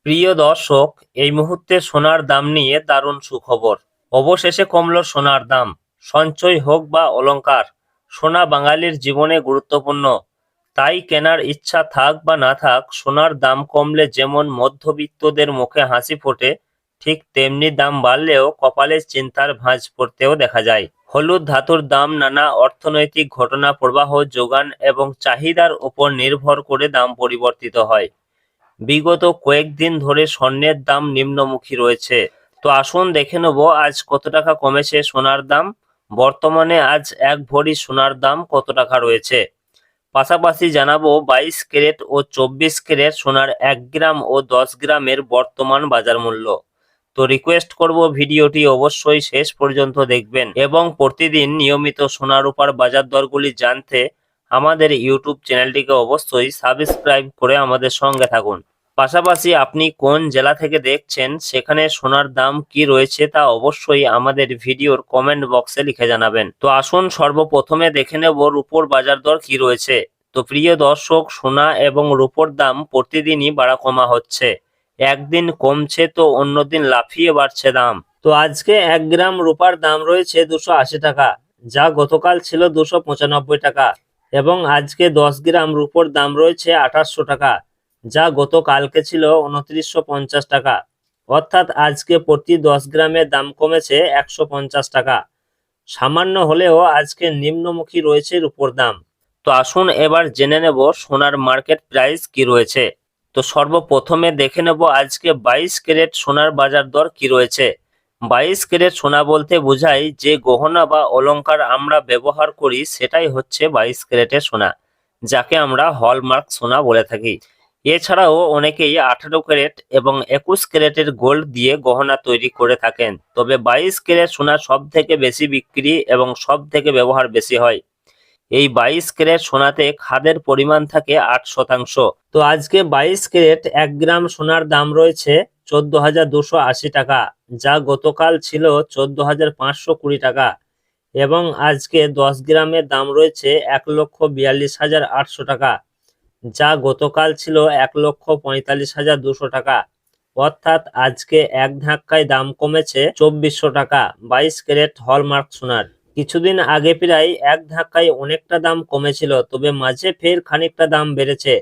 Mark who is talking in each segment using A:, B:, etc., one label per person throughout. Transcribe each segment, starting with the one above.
A: প্রিয় দর্শক, এই মুহূর্তে সোনার দাম নিয়ে দারুণ সুখবর। অবশেষে কমল সোনার দাম। সঞ্চয় হোক বা অলংকার, সোনা বাঙালির জীবনে গুরুত্বপূর্ণ। তাই কেনার ইচ্ছা থাক বা না থাক, সোনার দাম কমলে যেমন মধ্যবিত্তদের মুখে হাসি ফোটে, ঠিক তেমনি দাম বাড়লেও কপালে চিন্তার ভাঁজ পড়তেও দেখা যায়। হলুদ ধাতুর দাম নানা অর্থনৈতিক ঘটনা, প্রবাহ, যোগান এবং চাহিদার উপর নির্ভর করে দাম পরিবর্তিত হয়। বিগত কয়েকদিন ধরে স্বর্ণের দাম নিম্নমুখী রয়েছে। তো আসুন দেখে নেব আজ কত টাকা কমেছে সোনার দাম। বর্তমানে আজ এক ভরি সোনার দাম কত টাকা রয়েছে। পাশাপাশি জানাবো 22 ক্যারেট ও 24 ক্যারেট সোনার 1 গ্রাম ও 10 গ্রামের বর্তমান বাজার মূল্য। তো রিকোয়েস্ট করব ভিডিওটি অবশ্যই শেষ পর্যন্ত দেখবেন এবং প্রতিদিন নিয়মিত সোনার রূপার বাজার দরগুলি জানতে আমাদের ইউটিউব চ্যানেলটিকে অবশ্যই সাবস্ক্রাইব করে আমাদের সঙ্গে থাকুন। পাশাপাশি আপনি কোন জেলা থেকে দেখছেন, সেখানে সোনার দাম কি রয়েছে তা অবশ্যই আমাদের ভিডিওর কমেন্ট বক্সে লিখে জানাবেন। তো আসুন সর্বপ্রথমে দেখে নেব রূপোর বাজার দর কি রয়েছে। তো প্রিয় দর্শক, সোনা এবং রূপোর দাম প্রতিদিনই বাড়া কমা হচ্ছে। একদিন কমছে তো অন্যদিন লাফিয়ে বাড়ছে দাম। তো আজকে 1 গ্রাম রূপার দাম রয়েছে 280 টাকা, যা গতকাল ছিল 295 টাকা। এবং আজকে 10 গ্রাম রূপোর দাম রয়েছে 2800 টাকা, যা গতকালকে ছিল 2950 টাকা। অর্থাৎ আজকে প্রতি 10 গ্রামের দাম কমেছে 150 টাকা। সামান্য হলেও আজকে নিম্নমুখী রয়েছে রূপোর দাম। তো আসুন এবার জেনে নেব সোনার মার্কেট প্রাইস কি রয়েছে। তো সর্বপ্রথমে দেখে নেব আজকে 22 ক্যারেট সোনার বাজার দর কি রয়েছে। 22 ক্যারেট সোনা বলতে বোঝায় যে গহনা বা অলংকার আমরা ব্যবহার করি, সেটাই হচ্ছে 22 ক্যারেটের সোনা, যাকে আমরা হলমার্ক সোনা বলে থাকি। এছাড়াও অনেকেই 18 ক্যারেট এবং 21 ক্যারেটের গোল্ড দিয়ে গহনা তৈরি করে থাকেন। তবে 22 ক্যারেট সোনা সব থেকে বেশি বিক্রি এবং সব থেকে ব্যবহার বেশি হয়। এই 22 ক্যারেট সোনাতে খাদের পরিমাণ থাকে 8%। তো আজকে 22 ক্যারেট 1 গ্রাম সোনার দাম রয়েছে 14,280 টাকা, যা গতকাল ছিল 14,520 টাকা। এবং আজকে 10 গ্রামের দাম রয়েছে 1,42,800 টাকা, যা গতকাল ছিল 1,45,200 টাকা। অর্থাৎ আজকে এক ধাক্কায় দাম কমেছে 2400 টাকা 22 ক্যারেট হলমার্ক সোনার। কিছুদিন আগে প্রায় এক ধাক্কায় অনেকটা দাম কমেছিল, তবে মাঝে ফের খানিকটা দাম বেড়েছে।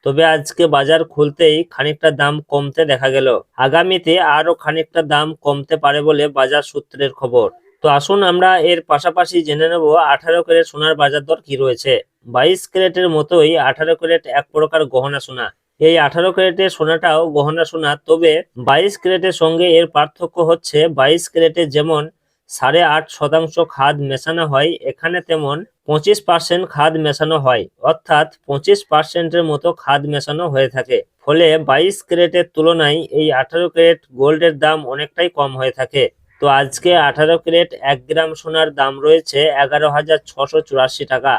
A: তবে আজকে বাজার খুলতেই খানিকটা দাম কমতে দেখা গেল। আগামীতে আরো খানিকটা দাম কমতে পারে বলে বাজার সূত্রের খবর। তো আসুন আমরা এর পাশাপাশি জেনে নেব 18 ক্যারেট সোনার বাজার দর কি রয়েছে। 22 ক্যারেটের মতোই 18 ক্যারেট এক প্রকার গহনা সোনা। এই 18 ক্যারেটের সোনাটাও গহনা সোনা, তবে 22 ক্যারেটের সঙ্গে এর পার্থক্য হচ্ছে 22 ক্যারেটে যেমন 8.5% খাদ মেশানো হয়, এখানে তেমন 25% খাদ মেশানো হয়। অর্থাৎ 25%-এর মতো খাদ মেশানো হয়ে থাকে। ফলে 22 ক্যারেটের তুলনায় এই 18 ক্যারেট গোল্ডের দাম অনেকটাই কম হয়ে থাকে। তো আজকে 18 ক্যারেট 1 গ্রাম সোনার দাম রয়েছে 11,684 টাকা,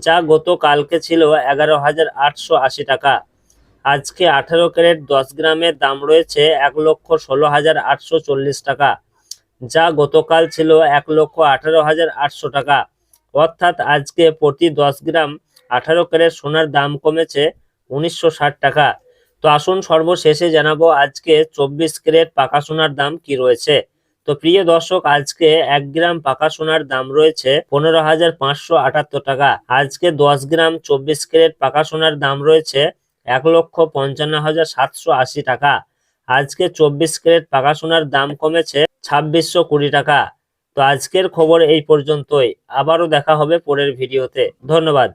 A: যা গতকালকে ছিল 11,880 টাকা। আজকে 18 ক্যারেট 10 গ্রামের দাম রয়েছে 1,16,840 টাকা, যা গতকাল ছিল 1,18,800 টাকা। অর্থাৎ আজকে প্রতি 10 গ্রাম 18 ক্যারেট সোনার দাম কমেছে 1960 টাকা। তো আসুন সর্বশেষে জানাবো আজকে 24 ক্যারেট পাকা সোনার দাম কি রয়েছে। তো প্রিয় দর্শক, আজকে 1 গ্রাম পাকা সোনার দাম রয়েছে 15,578 টাকা। আজকে 10 গ্রাম 24 ক্যারেট পাকা সোনার দাম রয়েছে 1,55,780 টাকা। আজকে 24 ক্যারেট পাকা সোনার দাম কমেছে 2,620 টাকা। তো আজকের খবর এই পর্যন্তই। আবারও দেখা হবে পরের ভিডিওতে। ধন্যবাদ।